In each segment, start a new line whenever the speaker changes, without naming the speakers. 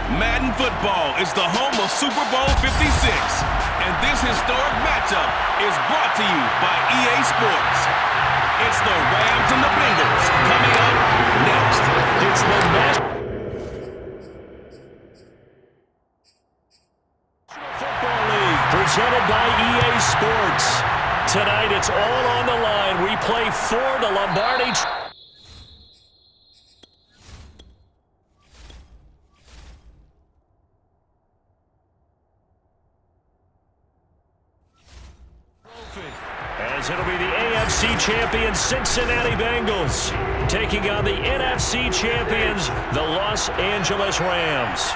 Madden football is the home of Super Bowl 56, and this historic matchup is brought to you by EA Sports. It's the Rams and the Bengals coming up next.
It's the National Football League presented by EA Sports. Tonight it's all on the line. We play for the Lombardi. As it'll be the AFC champions Cincinnati Bengals taking on the NFC champions, the Los Angeles Rams.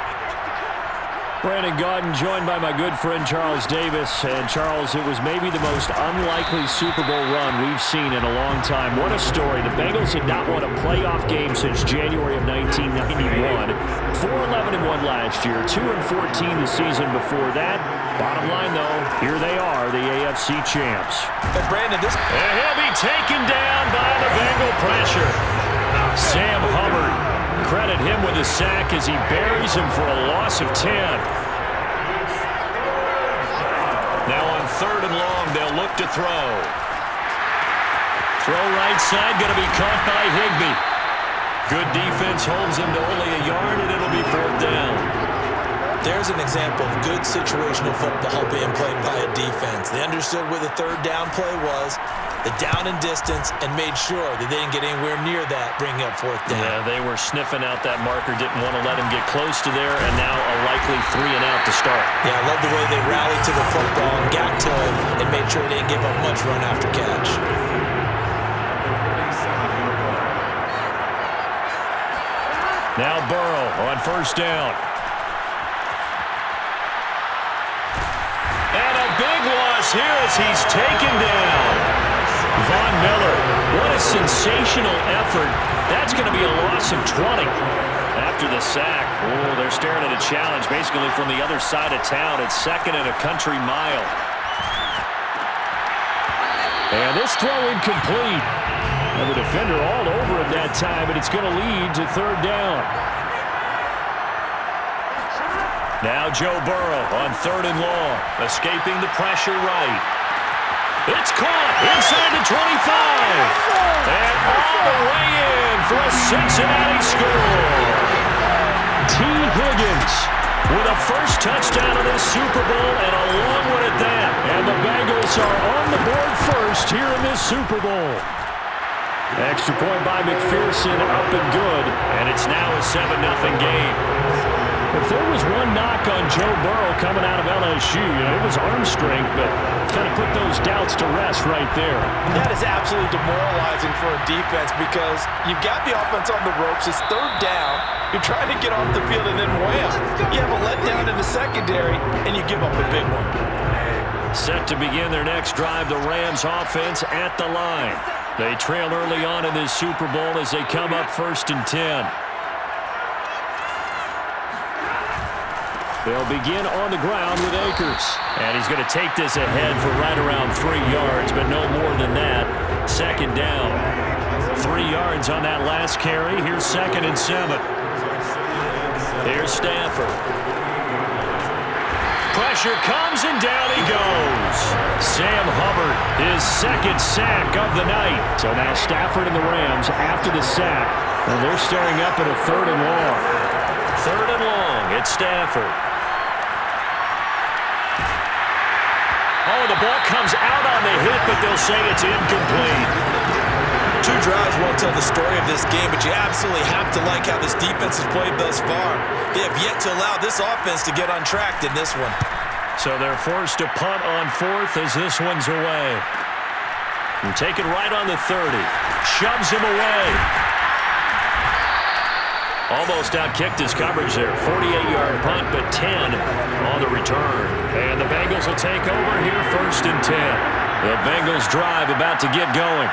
Brandon Gaudin joined by my good friend Charles Davis. And Charles, it was maybe the most unlikely Super Bowl run we've seen in a long time. What a story. The Bengals had not won a playoff game since January of 1991. 4-11-1 last year, 2-14 the season before that. Bottom line, though, here they are, the AFC champs.
But Brandon,
and he'll be taken down by the Bengal pressure. Sam Hubbard, credit him with a sack as he buries him for a loss of 10. Now on 3rd and long, they'll look to throw. Throw right side, going to be caught by Higbee. Good defense holds him to only a yard, and it'll be 4th down.
There's an example of good situational football being played by a defense. They understood where the 3rd down play was, the down and distance, and made sure that they didn't get anywhere near that, bringing up 4th down.
Yeah, they were sniffing out that marker, didn't want to let him get close to there, and now a likely 3 and out to start.
Yeah, I love the way they rallied to the football and got to him and made sure they didn't give up much run after catch.
Now Burrow on 1st down. Big loss here as he's taken down. Von Miller, what a sensational effort. That's going to be a loss of 20. After the sack, oh, they're staring at a challenge basically from the other side of town. It's 2nd and a country mile. And this throw incomplete. And the defender all over him that time, and it's going to lead to 3rd down. Now Joe Burrow on 3rd and long, escaping the pressure right. It's caught inside the 25. And all the way in for a Cincinnati score. T. Higgins with a first touchdown of this Super Bowl and a long one at that. And the Bengals are on the board first here in this Super Bowl. Extra point by McPherson, up and good. And it's now a 7-0 game. If there was one knock on Joe Burrow coming out of LSU, it was arm strength, but kind of put those doubts to rest right there.
That is absolutely demoralizing for a defense because you've got the offense on the ropes. It's 3rd down. You're trying to get off the field, and then wham, you have a letdown in the secondary, and you give up a big one.
Set to begin their next drive, the Rams offense at the line. They trail early on in this Super Bowl as they come up 1st and 10. They'll begin on the ground with Akers. And he's going to take this ahead for right around 3 yards, but no more than that. 2nd down. 3 yards on that last carry. Here's 2nd and 7. Here's Stafford. Pressure comes, and down he goes. Sam Hubbard, his 2nd sack of the night. So now Stafford and the Rams after the sack. Well, they're staring up at a 3rd and long. 3rd and long, it's Stafford. Oh, the ball comes out on the hit, but they'll say it's incomplete.
2 drives won't tell the story of this game, but you absolutely have to like how this defense has played thus far. They have yet to allow this offense to get untracked in this one.
So they're forced to punt on 4th as this one's away. And take it right on the 30. Shoves him away. Almost out-kicked his coverage there. 48-yard punt, but 10 on the return. And the Bengals will take over here 1st and 10. The Bengals drive about to get going.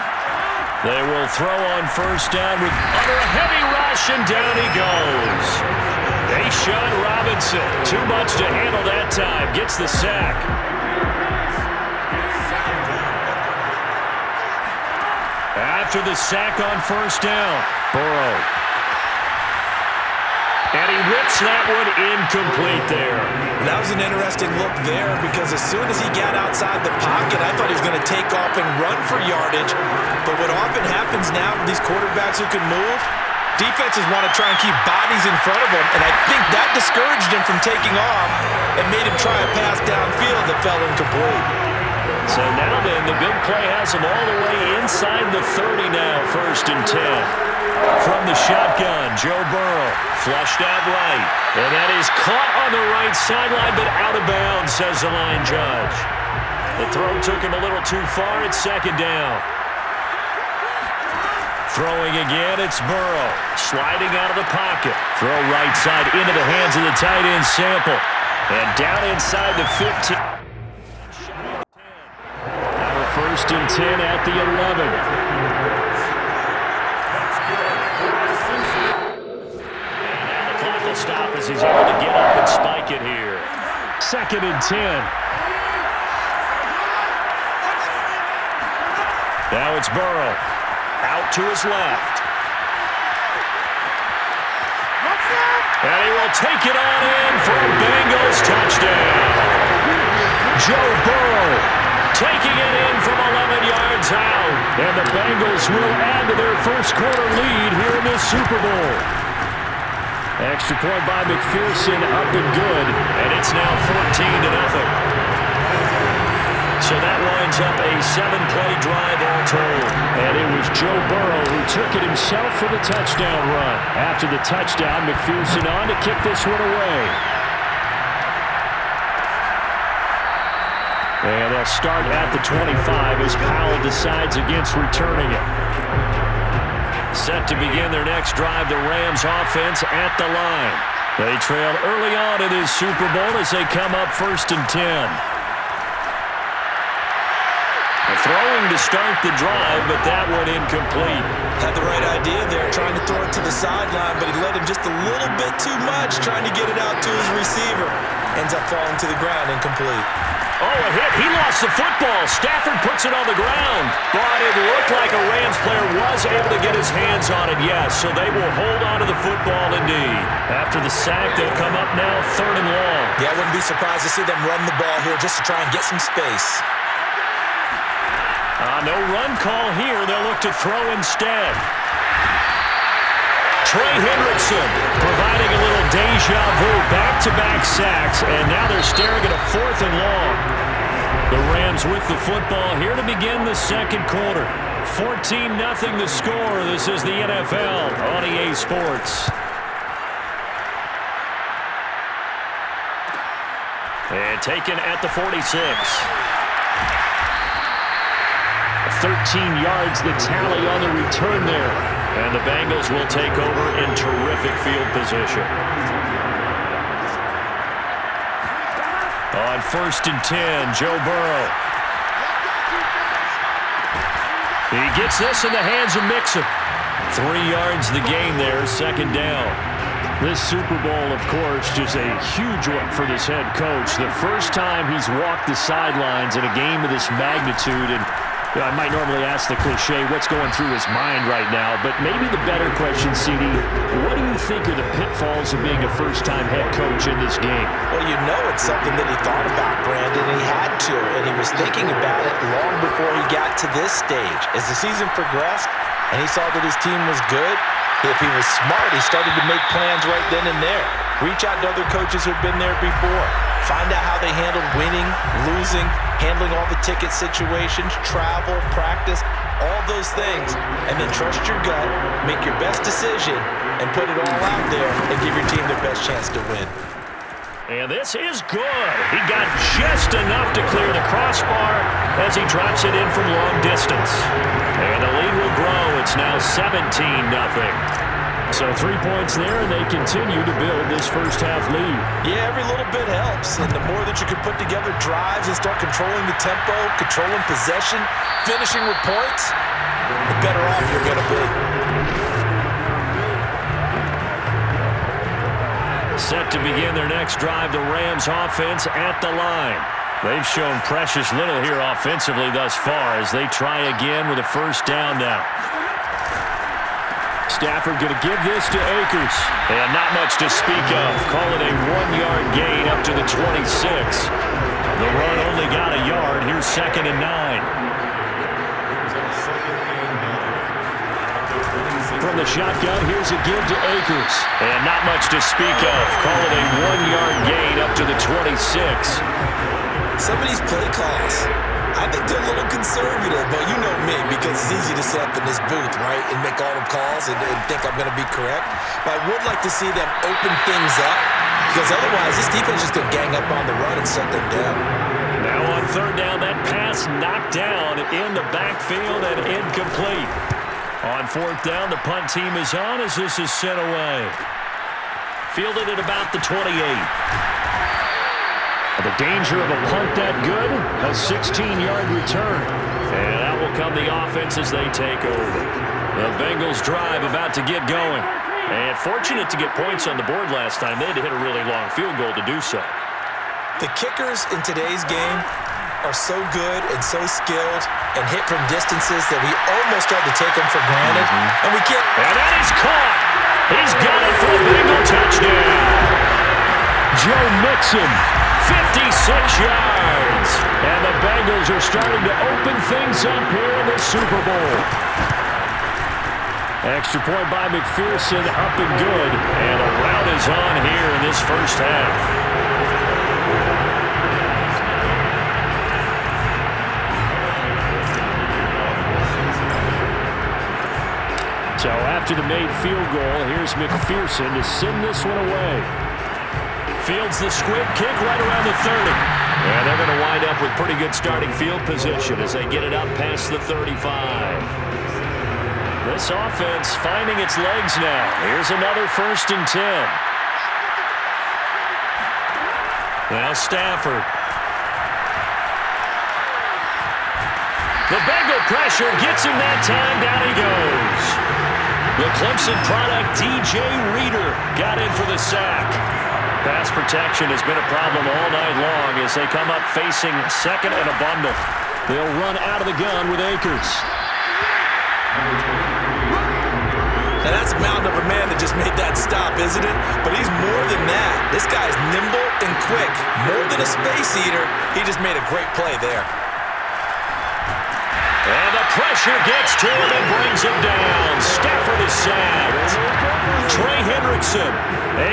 They will throw on 1st down with under a heavy rush, and down he goes. Deshaun Robinson, too much to handle that time, gets the sack. After the sack on 1st down, Burrow. And he rips that one incomplete there.
That was an interesting look there because as soon as he got outside the pocket, I thought he was going to take off and run for yardage. But what often happens now with these quarterbacks who can move, defenses want to try and keep bodies in front of them, and I think that discouraged him from taking off and made him try a pass downfield that fell incomplete.
So now then, the big play has him all the way inside the 30 now, 1st and 10. From the shotgun, Joe Burrow, flushed out right. And that is caught on the right sideline, but out of bounds, says the line judge. The throw took him a little too far. It's 2nd down. Throwing again, it's Burrow. Sliding out of the pocket. Throw right side into the hands of the tight end, Sample. And down inside the 15. Now 1st and 10 at the 11. Stop as he's able to get up and spike it here. 2nd and 10. Now it's Burrow. Out to his left. And he will take it on in for a Bengals touchdown. Joe Burrow taking it in from 11 yards out. And the Bengals will add to their first quarter lead here in this Super Bowl. Extra point by McPherson, up and good, and it's now 14-0. So that winds up a 7-play drive all told. And it was Joe Burrow who took it himself for the touchdown run. After the touchdown, McPherson on to kick this one away. And they'll start at the 25 as Powell decides against returning it. Set to begin their next drive, the Rams offense at the line. They trail early on in this Super Bowl as they come up 1st and 10. Throwing to start the drive, but that one incomplete.
Had the right idea there, trying to throw it to the sideline, but he led him just a little bit too much, trying to get it out to his receiver. Ends up falling to the ground, incomplete.
Oh, a hit. He lost the football. Stafford puts it on the ground. But it looked like a Rams player was able to get his hands on it, yes. So they will hold on to the football indeed. After the sack, they'll come up now 3rd and long.
Yeah, I wouldn't be surprised to see them run the ball here just to try and get some space.
No run call here. They'll look to throw instead. Trey Hendrickson providing a little deja vu, back-to-back sacks, and now they're staring at a 4th and long. The Rams with the football here to begin the second quarter. 14-0 the score. This is the NFL on EA Sports. And taken at the 46. 13 yards the tally on the return there. And the Bengals will take over in terrific field position. On 1st and 10, Joe Burrow. He gets this in the hands of Mixon. 3 yards the gain there, 2nd down. This Super Bowl, of course, just a huge one for this head coach. The first time he's walked the sidelines in a game of this magnitude, and I might normally ask the cliche, what's going through his mind right now, but maybe the better question, CD, what do you think are the pitfalls of being a first-time head coach in this game?
Well, you know it's something that he thought about, Brandon, and he had to, and he was thinking about it long before he got to this stage. As the season progressed and he saw that his team was good, if he was smart, he started to make plans right then and there. Reach out to other coaches who've been there before. Find out how they handled winning, losing, handling all the ticket situations, travel, practice, all those things. And then trust your gut, make your best decision, and put it all out there and give your team their best chance to win.
And this is good. He got just enough to clear the crossbar as he drops it in from long distance. And the lead will grow. It's now 17-0. So 3 points there, and they continue to build this first-half lead.
Yeah, every little bit helps. And the more that you can put together drives and start controlling the tempo, controlling possession, finishing with points, the better off you're going to be.
Set to begin their next drive, the Rams offense at the line. They've shown precious little here offensively thus far as they try again with a first down now. Stafford going to give this to Akers. And not much to speak of. Call it a 1-yard gain up to the 26. The run only got a yard. Here's 2nd and 9. From the shotgun, here's a give to Akers. And not much to speak of. Call it a 1-yard gain up to the 26.
Some of these play calls, I think they're a little conservative, but you know me, because it's easy to sit up in this booth, right, and make all the calls and think I'm going to be correct. But I would like to see them open things up, because otherwise this defense is going to gang up on the run and shut them down.
Now on 3rd down, that pass knocked down in the backfield and incomplete. On 4th down, the punt team is on as this is sent away. Fielded at about the 28. The danger of a punt that good, a 16-yard return. And out will come the offense as they take over. The Bengals drive about to get going. And fortunate to get points on the board last time. They had to hit a really long field goal to do so.
The kickers in today's game are so good and so skilled and hit from distances that we almost start to take them for granted. And we can't.
And that is caught. He's got it for a Bengal touchdown. Joe Mixon, 56 yards. And the Bengals are starting to open things up here in the Super Bowl. Extra point by McPherson, up and good. And a rout is on here in this first half. So after the made field goal, here's McPherson to send this one away. Fields the squib kick right around the 30. And they're going to wind up with pretty good starting field position as they get it up past the 35. This offense finding its legs now. Here's another 1st and 10. Now Stafford. The Bengal pressure gets him that time. Down he goes. The Clemson product, DJ Reader, got in for the sack. Pass protection has been a problem all night long as they come up facing 2nd and a bundle. They'll run out of the gun with Akers.
Now that's a mountain of a man that just made that stop, isn't it? But he's more than that. This guy's nimble and quick. More than a space eater, he just made a great play there.
And the pressure gets to him and brings him down. Stafford is sacked. Trey Hendrickson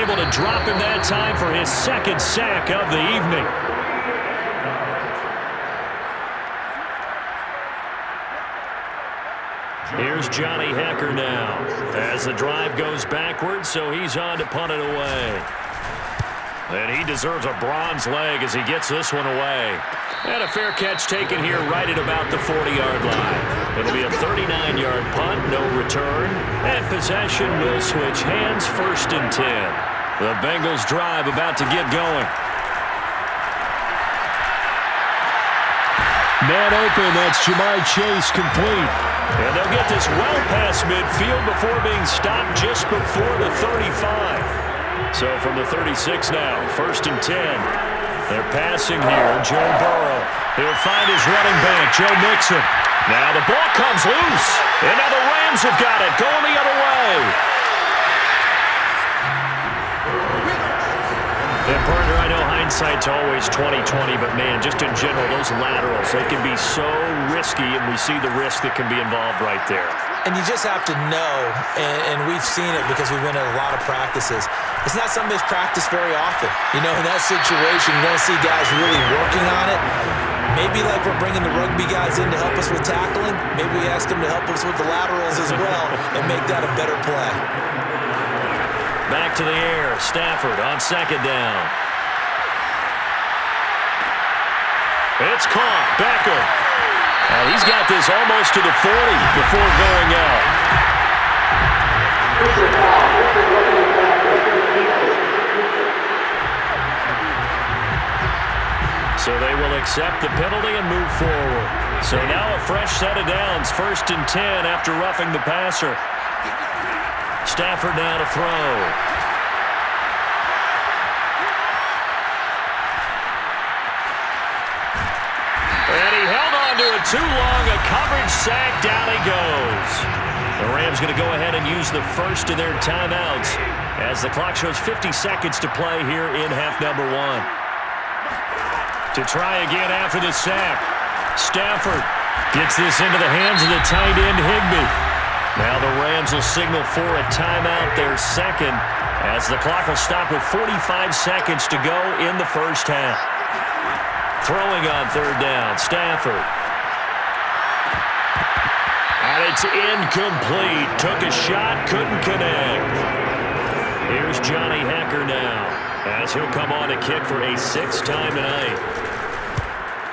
able to drop him that time for his 2nd sack of the evening. Here's Johnny Hecker now as the drive goes backwards, so he's on to punt it away. And he deserves a bronze leg as he gets this one away. And a fair catch taken here right at about the 40-yard line. It'll be a 39-yard punt, no return. And possession will switch hands, 1st and 10. The Bengals drive about to get going. Man open, that's Jamar Chase complete. And they'll get this well past midfield before being stopped just before the 35. So from the 36 now, 1st and 10. They're passing here. Joe Burrow. He'll find his running back, Joe Mixon. Now the ball comes loose. And now the Rams have got it, going the other way. And partner, I know hindsight's always 20/20, but man, just in general, those laterals, they can be so risky, and we see the risk that can be involved right there.
And you just have to know, and we've seen it because we've been at a lot of practices. It's not something that's practiced very often. You know, in that situation, you don't see guys really working on it. Maybe like we're bringing the rugby guys in to help us with tackling. Maybe we ask them to help us with the laterals as well and make that a better play.
Back to the air. Stafford on 2nd down. It's caught. Becker. Now he's got this almost to the 40 before going out. So they will accept the penalty and move forward. So now a fresh set of downs. 1st and 10 after roughing the passer. Stafford now to throw. And he held on to it too long. A coverage sack. Down he goes. The Rams going to go ahead and use the first of their timeouts as the clock shows 50 seconds to play here in half number 1. To try again after the sack. Stafford gets this into the hands of the tight end Higbee. Now the Rams will signal for a timeout, their second, as the clock will stop with 45 seconds to go in the first half. Throwing on third down, Stafford. And it's incomplete. Took a shot, couldn't connect. Here's Johnny Hecker now, as he'll come on to kick for a 6th time tonight.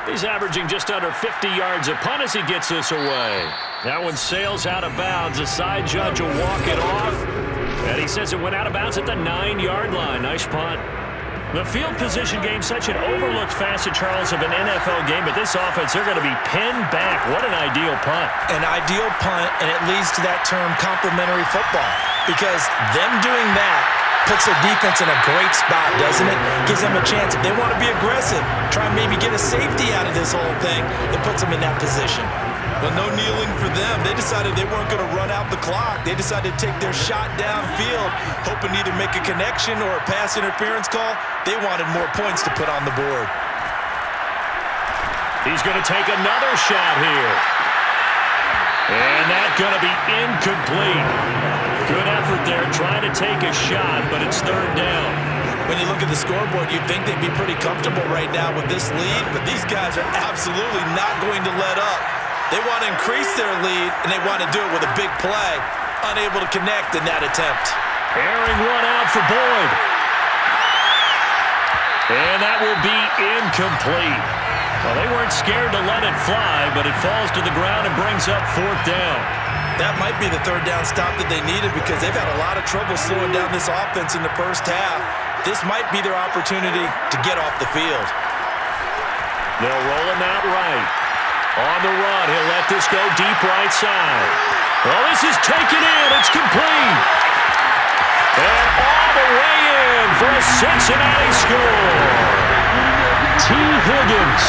He's averaging just under 50 yards a punt as he gets this away. That one sails out of bounds. The side judge will walk it off. And he says it went out of bounds at the 9-yard line. Nice punt. The field position game, such an overlooked facet, Charles, of an NFL game. But this offense, they're going to be pinned back. What an ideal punt.
An ideal punt, and it leads to that term complementary football. Because them doing that puts their defense in a great spot, doesn't it? Gives them a chance. If they want to be aggressive, try and maybe get a safety out of this whole thing, it puts them in that position.
Well, no kneeling for them. They decided they weren't going to run out the clock. They decided to take their shot downfield, hoping to either make a connection or a pass interference call. They wanted more points to put on the board.
He's going to take another shot here. And that's going to be incomplete. Good effort there trying to take a shot, but it's third down.
When you look at the scoreboard, you'd think they'd be pretty comfortable right now with this lead, but these guys are absolutely not going to let up. They want to increase their lead, and they want to do it with a big play. Unable to connect in that attempt.
Airing one out for Boyd. And that will be incomplete. Well, they weren't scared to let it fly, but it falls to the ground and brings up 4th down.
That might be the third down stop that they needed because they've had a lot of trouble slowing down this offense in the first half. This might be their opportunity to get off the field.
They'll roll him out right. On the run, he'll let this go deep right side. Well, this is taken in. It's complete. And all the way in for a Cincinnati score. T. Higgins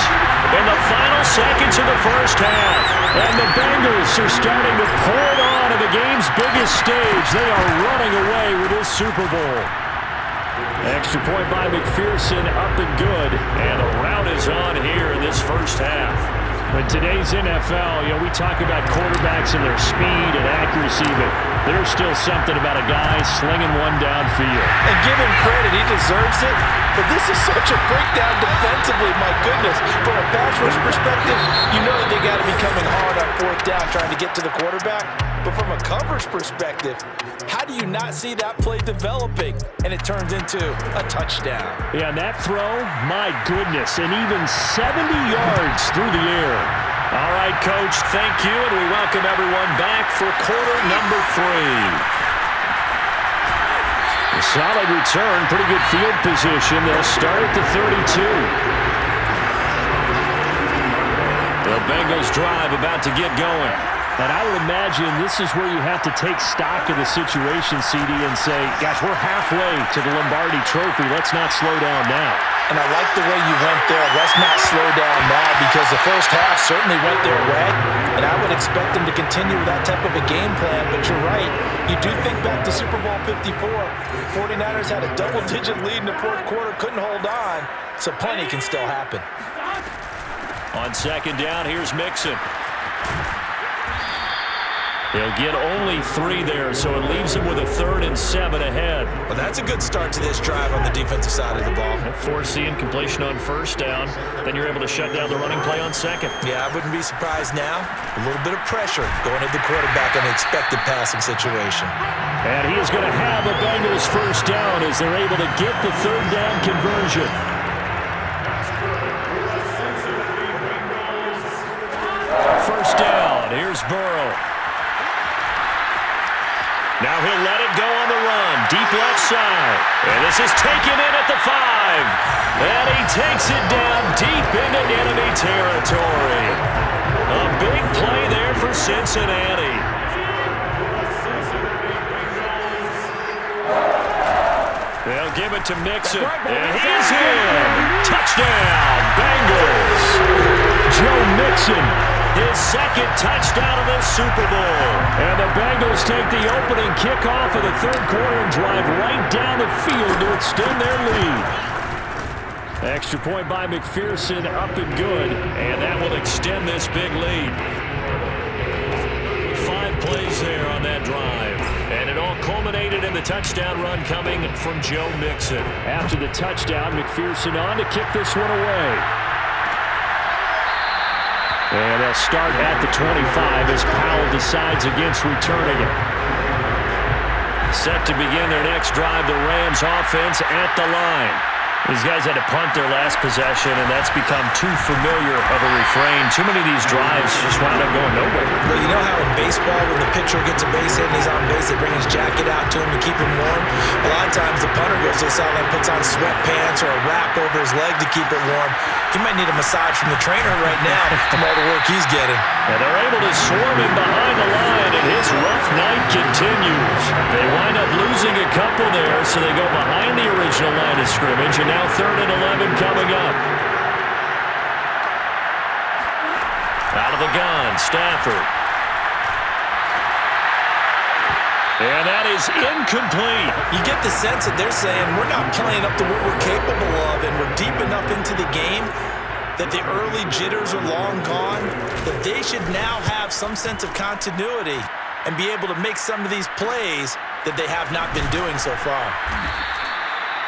in the final seconds of the first half. And the Bengals are starting to pull it on to the game's biggest stage. They are running away with this Super Bowl. Extra point by McPherson, up and good. And the rout is on here in this first half. In today's NFL, we talk about quarterbacks and their speed and accuracy, but there's still something about a guy slinging one downfield.
And give him credit, he deserves it. But this is such a breakdown defensively, my goodness. From a pass rush perspective, you know that they got to be coming hard on 4th down trying to get to the quarterback. But from a coverage perspective, how do you not see that play developing and it turns into a touchdown?
Yeah, and that throw, my goodness, and even 70 yards through the air. All right, Coach, thank you, and we welcome everyone back for quarter number 3. A solid return, pretty good field position. They'll start at the 32. The Bengals drive about to get going. And I would imagine this is where you have to take stock of the situation, CD, and say, gosh, we're halfway to the Lombardi Trophy. Let's not slow down now.
And I like the way you went there. Let's not slow down now because the first half certainly went their way. And I would expect them to continue with that type of a game plan. But you're right. You do think back to Super Bowl 54. 49ers had a double-digit lead in the 4th quarter, couldn't hold on. So plenty can still happen.
On second down, here's Mixon. They'll get only 3 there, so it leaves them with a 3rd and 7 ahead.
Well, that's a good start to this drive on the defensive side of the ball.
Forcing completion on first down. Then you're able to shut down the running play on second.
Yeah, I wouldn't be surprised now. A little bit of pressure going at the quarterback in the expected passing situation.
And he is going to have a Bengals first down as they're able to get the 3rd down conversion. First down. Here's Burrow. Now he'll let it go on the run. Deep left side. And this is taken in at the 5. And he takes it down deep into enemy territory. A big play there for Cincinnati. They'll give it to Mixon. And he's in. Touchdown, Bengals. Joe Mixon his second touchdown of the Super Bowl.
And the Bengals take the opening kickoff of the third quarter and drive right down the field to extend their lead. Extra point by McPherson, up and good. And that will extend this big lead. 5 plays there on that drive. And it all culminated in the touchdown run coming from Joe Mixon. After the touchdown, McPherson on to kick this one away. And they'll start at the 25 as Powell decides against returning it.
Set to begin their next drive, the Rams offense at the line. These guys had to punt their last possession, and that's become too familiar of a refrain. Too many of these drives just wound up going nowhere.
Well, you know how in baseball, when the pitcher gets a base hit and he's on base, they bring his jacket out to him to keep him warm? A lot of times the punter goes to the sideline, puts on sweatpants or a wrap over his leg to keep it warm. He might need a massage from the trainer right now from all the work he's getting.
And they're able to swarm him behind the line, and his rough night continues. They wind up losing a couple there, so they go behind the original line of scrimmage, and now 3rd and 11 coming up. Out of the gun, Stafford. And that is incomplete.
You get the sense that they're saying we're not playing up to what we're capable of, and we're deep enough into the game that the early jitters are long gone, that they should now have some sense of continuity and be able to make some of these plays that they have not been doing so far.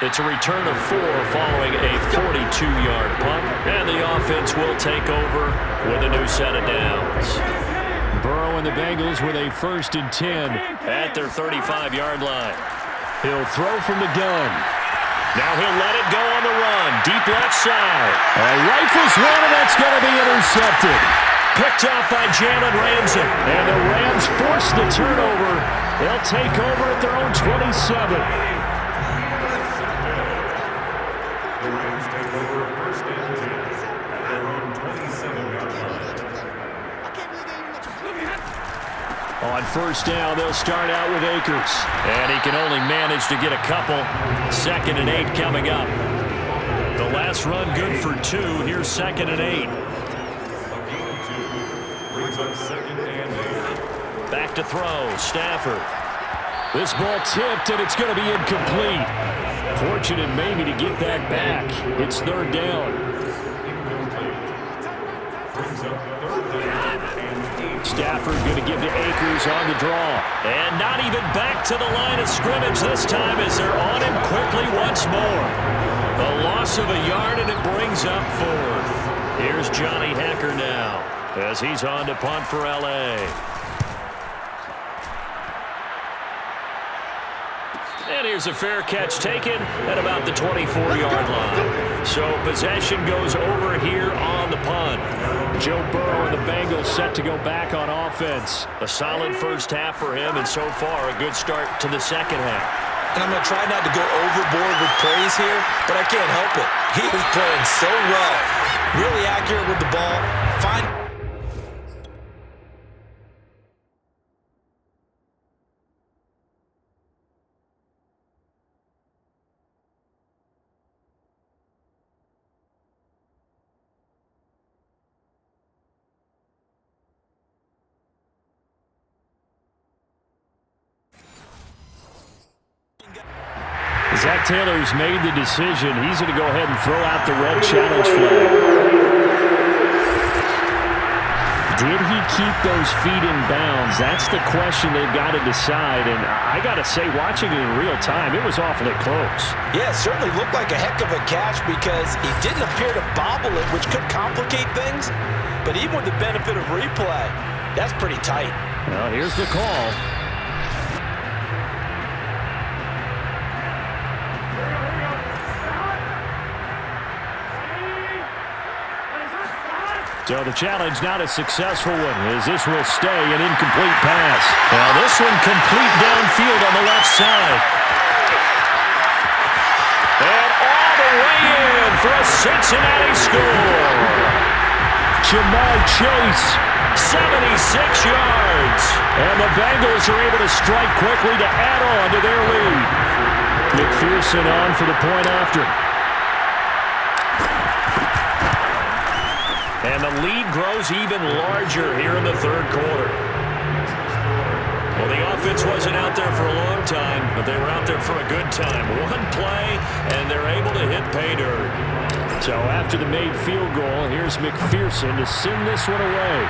It's a return of 4 following a 42-yard punt, and the offense will take over with a new set of downs.
Burrow and the Bengals with a 1st and 10
at their 35-yard line.
He'll throw from the gun.
Now he'll let it go on the run. Deep left side.
Rifles one, and that's going to be intercepted.
Picked off by Jalen Ramsey.
And the Rams force the turnover. They'll take over at their own 27. On 1st down, they'll start out with Akers.
And he can only manage to get a couple. 2nd and 8 coming up. The last run good for 2. Here's 2nd and 8. Back to throw. Stafford.
This ball tipped, and it's going to be incomplete. Fortunate maybe to get that back. It's 3rd down. Stafford going to give to Akers on the draw.
And not even back to the line of scrimmage this time as they're on him quickly once more. The loss of a yard, and it brings up 4th. Here's Johnny Hekker now as he's on to punt for L.A. And here's a fair catch taken at about the 24-yard line. So possession goes over here on the punt.
Joe Burrow and the Bengals set to go back on offense.
A solid first half for him, and so far a good start to the second half.
And I'm going to try not to go overboard with praise here, but I can't help it. He is playing so well. Really accurate with the ball. Fine.
Zach Taylor's made the decision. He's going to go ahead and throw out the red challenge flag. Did he keep those feet in bounds? That's the question they've got to decide. And I got to say, watching it in real time, it was awfully close.
Yeah, it certainly looked like a heck of a catch because he didn't appear to bobble it, which could complicate things. But even with the benefit of replay, that's pretty tight.
Well, here's the call. So the challenge not a successful one as this will stay an incomplete pass.
Now this one complete downfield on the left side. And all the way in for a Cincinnati score.
Jamar Chase.
76 yards.
And the Bengals are able to strike quickly to add on to their lead. McPherson on for the point after.
And the lead grows even larger here in the third quarter. Well, the offense wasn't out there for a long time, but they were out there for a good time. One play, and they're able to hit pay dirt.
So after the made field goal, here's McPherson to send this one away.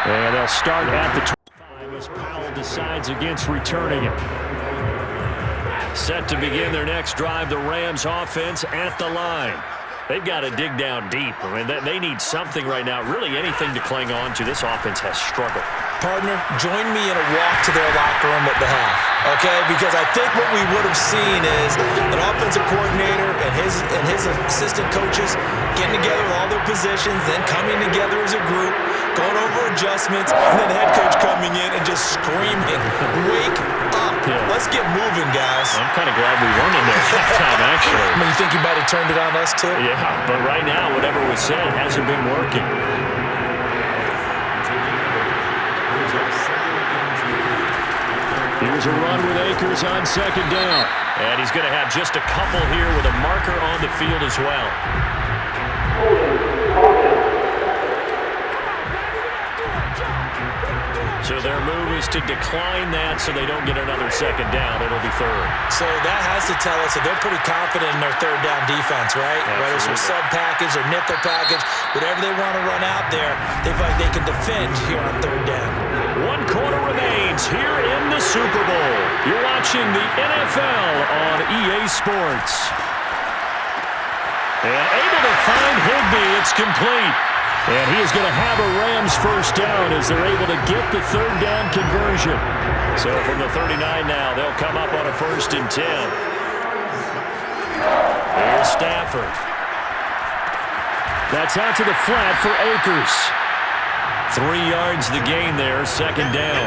And they'll start at the 25 as Powell decides against returning it.
Set to begin their next drive, the Rams offense at the line. They've got to dig down deep. I mean, they need something right now, really anything to cling on to. This offense has struggled.
Partner, join me in a walk to their locker room at the half, okay? Because I think what we would have seen is an offensive coordinator and his assistant coaches getting together with all their positions, then coming together as a group, going over adjustments, and then the head coach coming in and just screaming, "Wake up. Let's get moving, guys."
I'm kind of glad we weren't in there halftime, actually.
I mean, you think you might have turned it on us, too?
Yeah, but right now, whatever was said hasn't been working.
Here's a run with Akers on second down.
And he's going to have just a couple here with a marker on the field as well. So their move is to decline that so they don't get another second down. It'll be third.
So that has to tell us that they're pretty confident in their third down defense, right?
Absolutely.
Whether it's their sub package or nickel package, whatever they want to run out there, they feel like they can defend here on third down.
1 quarter remains here in the Super Bowl.
You're watching the NFL on EA Sports.
And able to find Higbee. It's complete.
And he is going to have a Rams first down as they're able to get the third down conversion.
So from the 39 now, they'll come up on a 1st and 10. Here's Stafford.
That's out to the flat for Akers.
3 yards the gain there, second down.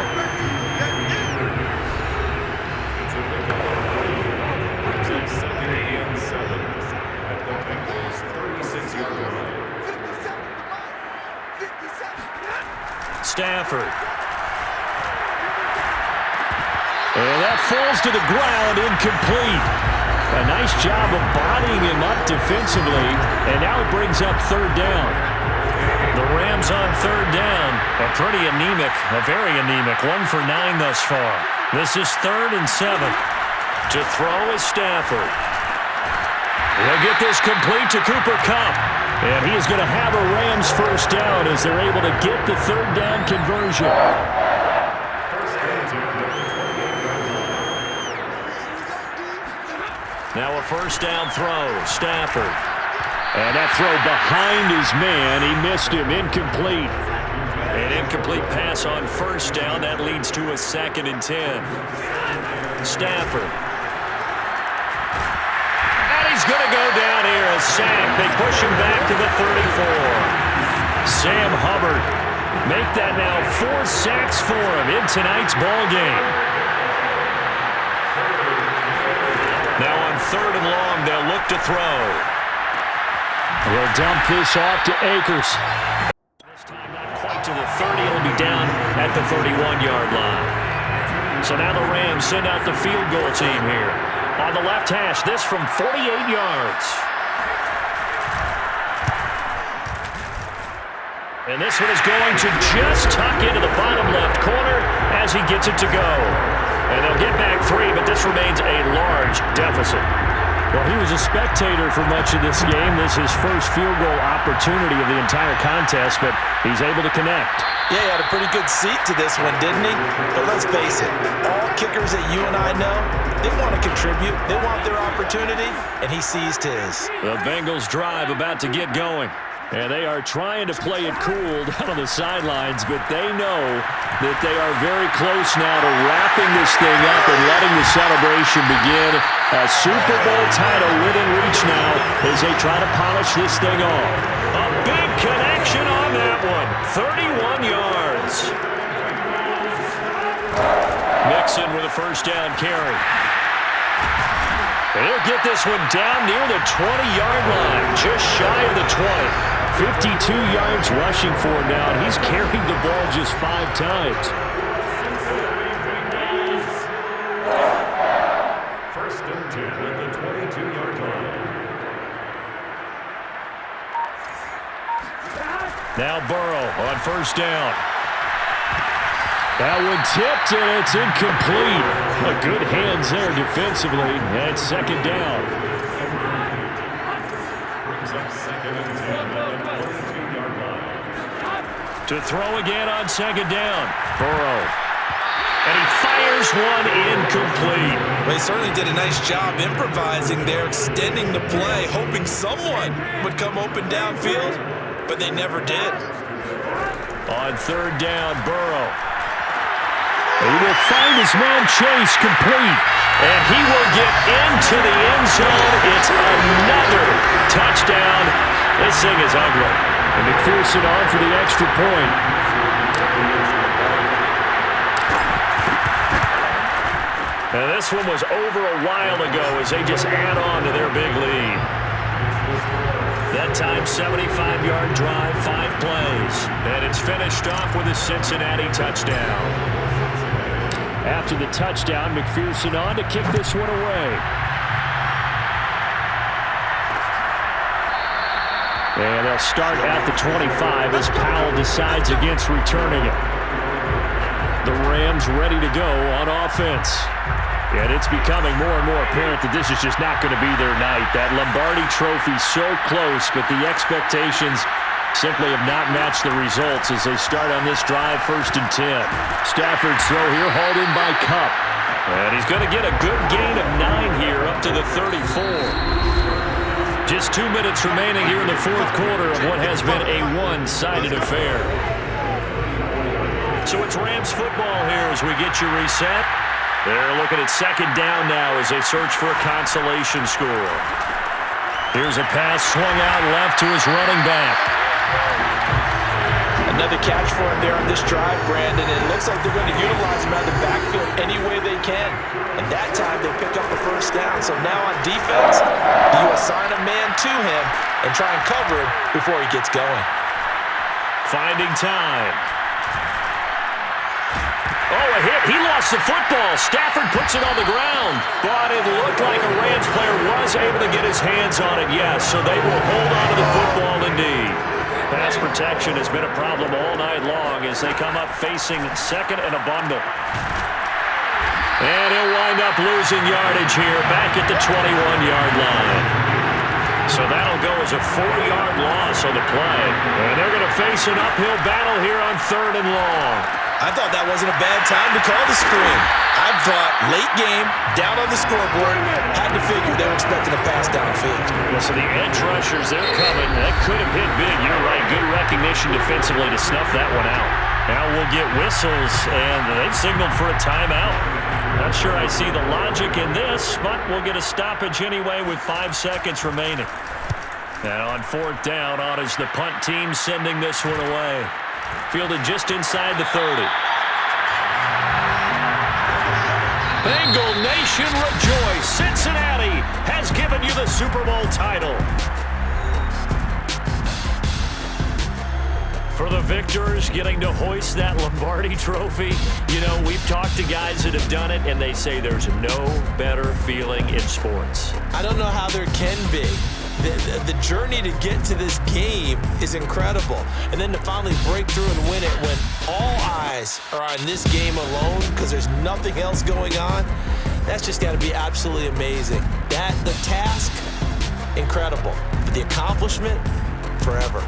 Stafford.
And that falls to the ground, incomplete. A nice job of bodying him up defensively, and now it brings up third down.
The Rams on third down. A pretty anemic, a very anemic 1 for 9 thus far. This is 3rd and 7. To throw is Stafford.
He'll get this complete to Cooper Kupp. And he is going to have a Rams first down as they're able to get the third down conversion.
Now a first down throw, Stafford.
And that throw behind his man, he missed him, incomplete.
An incomplete pass on first down, that leads to a 2nd and 10. Stafford. He's going to go down here, a sack. They push him back to the 34. Sam Hubbard make that now 4 sacks for him in tonight's ball game. Now on 3rd and long, they'll look to throw.
He'll dump this off to Akers.
This time not quite to the 30. It'll be down at the 31-yard line. So now the Rams send out the field goal team here. On the left hash, this from 48 yards. And this one is going to just tuck into the bottom left corner as he gets it to go. And they'll get back 3, but this remains a large deficit.
Well, he was a spectator for much of this game. This is his first field goal opportunity of the entire contest, but he's able to connect.
Yeah, he had a pretty good seat to this one, didn't he? But let's face it, all kickers that you and I know, they want to contribute. They want their opportunity, and he seized his.
The Bengals drive about to get going.
And they are trying to play it cool down on the sidelines, but they know that they are very close now to wrapping this thing up and letting the celebration begin. A Super Bowl title within reach now as they try to polish this thing off.
A big connection on that one. 31 yards. Mixon with a first down carry. He'll get this one down near the 20-yard line, just shy of the 20.
52 yards rushing for him now, and he's carried the ball just 5 times.
First and 10 at the 22-yard line.
Now Burrow on first down.
That one tipped, and it's incomplete. A good hands there defensively, and second down.
To throw again on second down. Burrow. And he fires one incomplete.
Well, he certainly did a nice job improvising there, extending the play, hoping someone would come open downfield, but they never did.
On third down, Burrow.
He will find his man Chase complete.
And he will get into the end zone. It's another touchdown. This thing is ugly.
And McPherson on for the extra point.
And this one was over a while ago as they just add on to their big lead. That time, 75-yard drive, 5 plays. And it's finished off with a Cincinnati touchdown.
After the touchdown, McPherson on to kick this one away. And they'll start at the 25 as Powell decides against returning it. The Rams ready to go on offense. And it's becoming more and more apparent that this is just not going to be their night. That Lombardi Trophy so close, but the expectations simply have not matched the results as they start on this drive, 1st and 10. Stafford's throw here hauled in by Kupp.
And he's going to get a good gain of 9 here up to the 34. Just 2 minutes remaining here in the 4th quarter of what has been a one-sided affair. So it's Rams football here as we get you reset. They're looking at second down now as they search for a consolation score. Here's a pass swung out left to his running back.
Another catch for him there on this drive, Brandon. It looks like they're going to utilize him out of the backfield any way they can. And that time they pick up the first down. So now on defense, you assign a man to him and try and cover him before he gets going.
Finding time. Oh, a hit. He lost the football. Stafford puts it on the ground. But it looked like a Rams player was able to get his hands on it, yes. So they will hold on to the football indeed. Pass protection has been a problem all night long as they come up facing second and a bundle. And he'll wind up losing yardage here back at the 21-yard line. So that'll go as a 4-yard loss on the play. And they're going to face an uphill battle here on 3rd and long.
I thought that wasn't a bad time to call the screen. I thought late game, down on the scoreboard, had to figure they were expecting a pass downfield.
Well, so the edge rushers, they're coming. That could have hit big. You're right. Good recognition defensively to snuff that one out. Now we'll get whistles, and they've signaled for a timeout. Not sure I see the logic in this, but we'll get a stoppage anyway with 5 seconds remaining. Now on 4th down, on is the punt team sending this one away. Fielded just inside the 30. Bengal Nation rejoice. Cincinnati has given you the Super Bowl title. For the victors getting to hoist that Lombardi Trophy, you know, we've talked to guys that have done it, and they say there's no better feeling in sports.
I don't know how there can be. The journey to get to this game is incredible. And then to finally break through and win it when all eyes are on this game alone because there's nothing else going on, that's just got to be absolutely amazing. The task, incredible. But the accomplishment, forever.